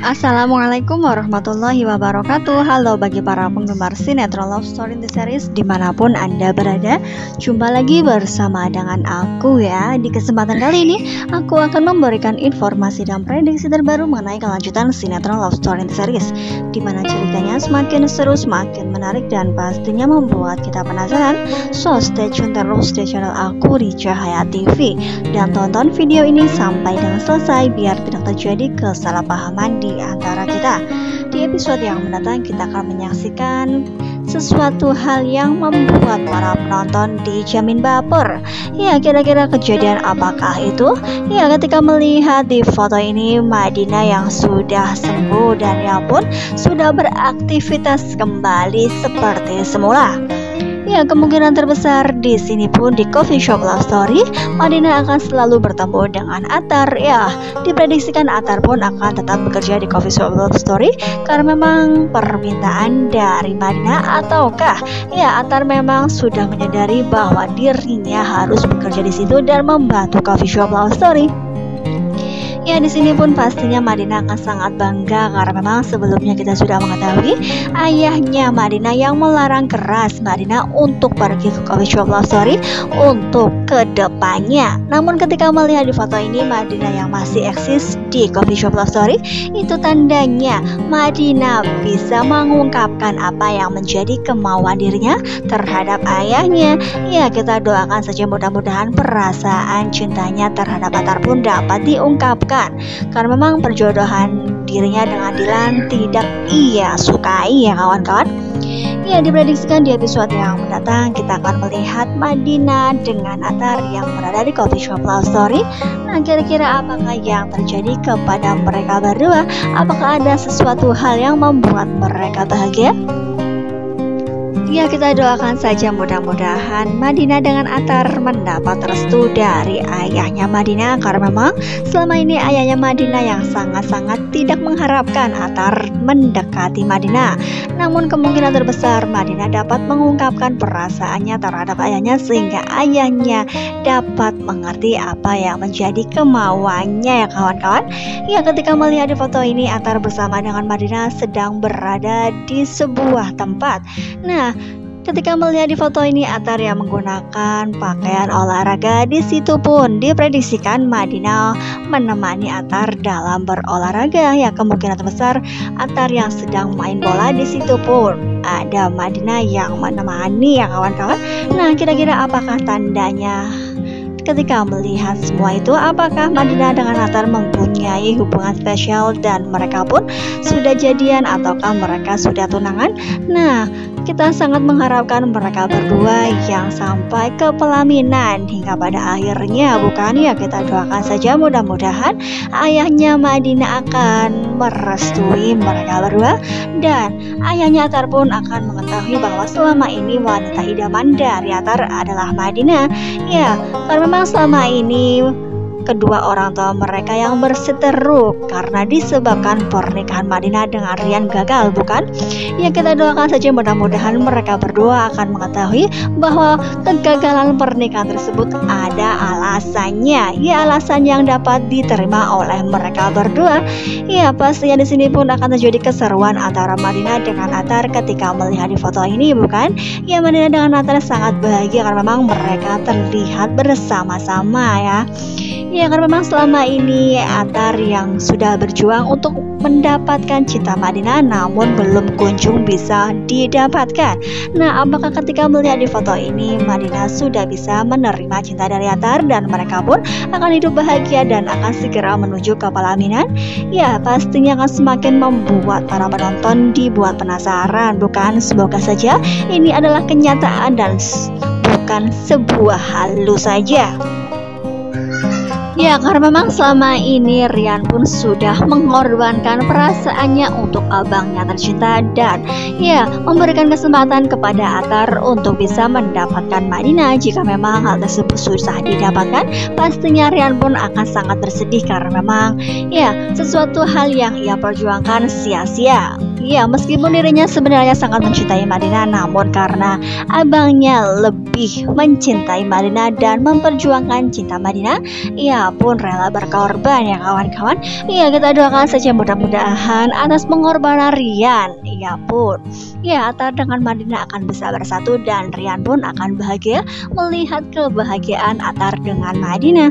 Assalamualaikum warahmatullahi wabarakatuh. Halo bagi para penggemar sinetron Love Story in the Series dimanapun Anda berada. Jumpa lagi bersama dengan aku ya. Di kesempatan kali ini aku akan memberikan informasi dan prediksi terbaru mengenai kelanjutan sinetron Love Story in the Series, dimana ceritanya semakin seru, semakin menarik, dan pastinya membuat kita penasaran. So stay tune terus di channel aku di Cahaya TV dan tonton video ini sampai dengan selesai biar tidak terjadi kesalahpahaman di antara kita. Di episode yang mendatang kita akan menyaksikan sesuatu hal yang membuat para penonton dijamin baper. Ya, kira-kira kejadian apakah itu? Ya, ketika melihat di foto ini Madinah yang sudah sembuh dan yang pun sudah beraktivitas kembali seperti semula. Ya, kemungkinan terbesar di sini pun di coffee shop Love Story, Madinah akan selalu bertemu dengan Atar. Ya, diprediksikan Atar pun akan tetap bekerja di coffee shop Love Story karena memang permintaan dari Madinah, ataukah ya Atar memang sudah menyadari bahwa dirinya harus bekerja di situ dan membantu coffee shop Love Story. Ya, di sini pun pastinya Madinah akan sangat bangga karena memang sebelumnya kita sudah mengetahui ayahnya Madinah yang melarang keras Madinah untuk pergi ke coffee shop Love Story untuk kedepannya. Namun ketika melihat di foto ini Madinah yang masih eksis di coffee shop Love Story, itu tandanya Madinah bisa mengungkapkan apa yang menjadi kemauan dirinya terhadap ayahnya. Ya, kita doakan saja mudah-mudahan perasaan cintanya terhadap Atar pun dapat diungkapkan, karena memang perjodohan dirinya dengan Dilan tidak ia sukai ya kawan-kawan. Ya, diprediksikan di episode yang mendatang kita akan melihat Madinah dengan Atar yang berada di coffee shop Love Story. Nah, kira-kira apakah yang terjadi kepada mereka berdua? Apakah ada sesuatu hal yang membuat mereka bahagia? Ya, kita doakan saja mudah-mudahan Madinah dengan Atar mendapat restu dari ayahnya Madinah, karena memang selama ini ayahnya Madinah yang sangat-sangat tidak mengharapkan Atar mendekati Madinah. Namun kemungkinan terbesar Madinah dapat mengungkapkan perasaannya terhadap ayahnya sehingga ayahnya dapat mengerti apa yang menjadi kemauannya ya kawan-kawan. Ya, ketika melihat di foto ini Atar bersama dengan Madinah sedang berada di sebuah tempat. Nah, ketika melihat di foto ini Atar yang menggunakan pakaian olahraga, di situ pun diprediksikan Madinah menemani Atar dalam berolahraga. Ya, kemungkinan besar Atar yang sedang main bola, di situ pun ada Madinah yang menemani ya kawan-kawan. Nah, kira-kira apakah tandanya ketika melihat semua itu? Apakah Madinah dengan Atar mempunyai hubungan spesial dan mereka pun sudah jadian ataukah mereka sudah tunangan? Nah, kita sangat mengharapkan mereka berdua yang sampai ke pelaminan hingga pada akhirnya, bukan ya? Kita doakan saja mudah-mudahan ayahnya Madinah akan merestui mereka berdua dan ayahnya Atar pun akan mengetahui bahwa selama ini wanita idaman dari Atar adalah Madinah. Ya, karena memang selama ini kedua orang tua mereka yang berseteru karena disebabkan pernikahan Madinah dengan Rian gagal, bukan? Ya, kita doakan saja mudah-mudahan mereka berdua akan mengetahui bahwa kegagalan pernikahan tersebut ada alasannya. Ya, alasan yang dapat diterima oleh mereka berdua. Ya, pastinya di sini pun akan terjadi keseruan antara Madinah dengan Atar ketika melihat di foto ini, bukan? Ya, Madinah dengan Atar sangat bahagia karena memang mereka terlihat bersama-sama ya. Ya, karena memang selama ini Atar yang sudah berjuang untuk mendapatkan cinta Madinah namun belum kunjung bisa didapatkan. Nah, apakah ketika melihat di foto ini Madinah sudah bisa menerima cinta dari Atar dan mereka pun akan hidup bahagia dan akan segera menuju ke pelaminan? Ya, pastinya akan semakin membuat para penonton dibuat penasaran, bukan? Semoga saja ini adalah kenyataan dan bukan sebuah halu saja. Ya, karena memang selama ini Rian pun sudah mengorbankan perasaannya untuk abangnya tercinta dan ya memberikan kesempatan kepada Atar untuk bisa mendapatkan Madinah. Jika memang hal tersebut susah didapatkan, pastinya Rian pun akan sangat bersedih karena memang ya sesuatu hal yang ia perjuangkan sia-sia. Ya, meskipun dirinya sebenarnya sangat mencintai Madinah, namun karena abangnya lebih lebih mencintai Madinah dan memperjuangkan cinta Madinah. Ia pun rela berkorban ya kawan-kawan. Ya, kita doakan saja mudah-mudahan atas pengorbanan Rian. Ia pun Atar dengan Madinah akan bisa bersatu dan Rian pun akan bahagia melihat kebahagiaan Atar dengan Madinah.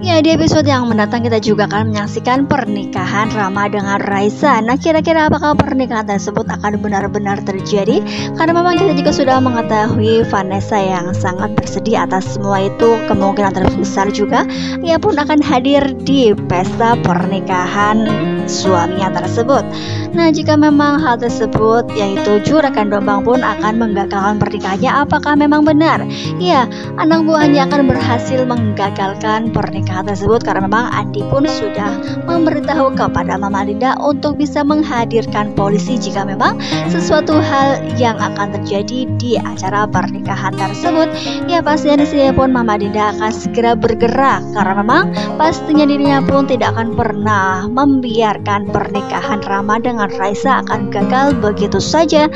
Ya, di episode yang mendatang kita juga akan menyaksikan pernikahan Rama dengan Raisa. Nah, kira-kira apakah pernikahan tersebut akan benar-benar terjadi? Karena memang kita juga sudah mengetahui Vanessa yang sangat bersedih atas semua itu. Kemungkinan terbesar juga ia pun akan hadir di pesta pernikahan suaminya tersebut. Nah, jika memang hal tersebut, yaitu Juragan Dombang pun akan menggagalkan pernikahannya, apakah memang benar? Ya, anak buahnya akan berhasil menggagalkan pernikahan tersebut karena memang Andi pun sudah memberitahu kepada Mama Dinda untuk bisa menghadirkan polisi jika memang sesuatu hal yang akan terjadi di acara pernikahan tersebut. Ya, pastinya di sini pun Mama Dinda akan segera bergerak karena memang pastinya dirinya pun tidak akan pernah membiarkan pernikahan Rama dengan Raisa akan gagal begitu saja.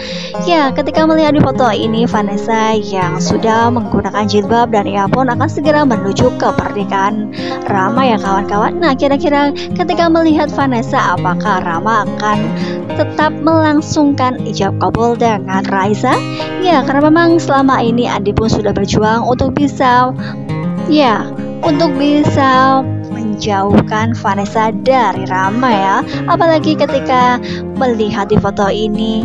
Ya, ketika melihat di foto ini Vanessa yang sudah menggunakan jilbab dan ia pun akan segera menuju ke pernikahan Rama ya kawan-kawan. Nah, kira-kira ketika melihat Vanessa, apakah Rama akan tetap melangsungkan ijab kabul dengan Raisa? Ya, karena memang selama ini Andi pun sudah berjuang untuk bisa menjauhkan Vanessa dari Rama ya. Apalagi ketika melihat di foto ini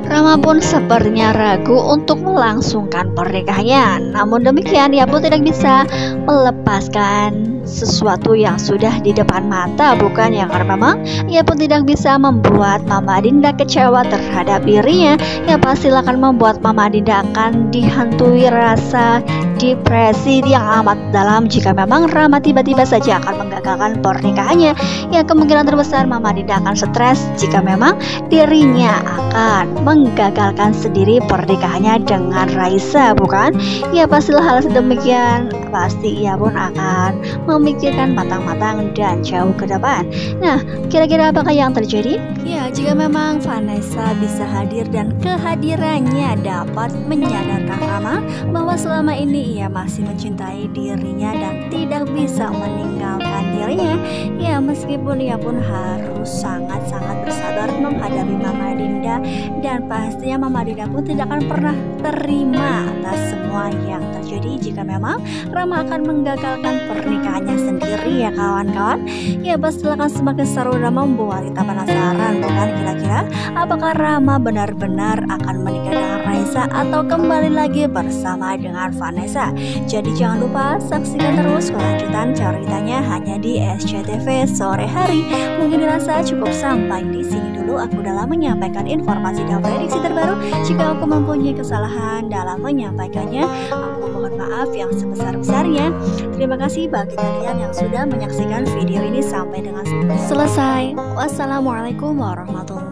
Rama pun sepertinya ragu untuk melangsungkan pernikahannya. Namun demikian, ia pun tidak bisa melepaskan sesuatu yang sudah di depan mata, bukan ya? Karena memang ia pun tidak bisa membuat Mama Dinda kecewa terhadap dirinya. Ya, pasti akan membuat Mama Dinda akan dihantui rasa depresi yang amat dalam jika memang Rama tiba-tiba saja akan menggagalkan pernikahannya. Ya, kemungkinan terbesar Mama Dinda akan stres jika memang dirinya akan menggagalkan sendiri pernikahannya dengan Raisa, bukan? Ya, pastilah hal sedemikian pasti ia pun akan memikirkan matang-matang dan jauh ke depan. Nah, kira-kira apakah yang terjadi? Ya, jika memang Vanessa bisa hadir dan kehadirannya dapat menyadarkan Rama bahwa selama ini ia masih mencintai dirinya dan tidak bisa meninggalkan dirinya. Ya, meskipun ia pun harus sangat-sangat bersabar menghadapi Mama Dinda, dan pastinya Mama Dinda pun tidak akan pernah terima atas semua yang terjadi jika memang Rama akan menggagalkan pernikahannya sendiri ya kawan-kawan. Ya, pasti akan semakin seru dan membuat kita penasaran, bukan? Kira-kira apakah Rama benar-benar akan menikah dengan Raisa atau kembali lagi bersama dengan Vanessa? Jadi jangan lupa saksikan terus kelanjutan ceritanya hanya di SCTV sore hari. Mungkin dirasa cukup sampai di sini dulu. Aku dalam menyampaikan informasi dan prediksi terbaru. Jika aku mempunyai kesalahan dalam menyampaikannya, aku mohon maaf yang sebesar-besarnya. Terima kasih bagi kalian yang sudah menyaksikan video ini sampai dengan selesai. Wassalamualaikum warahmatullahi wabarakatuh.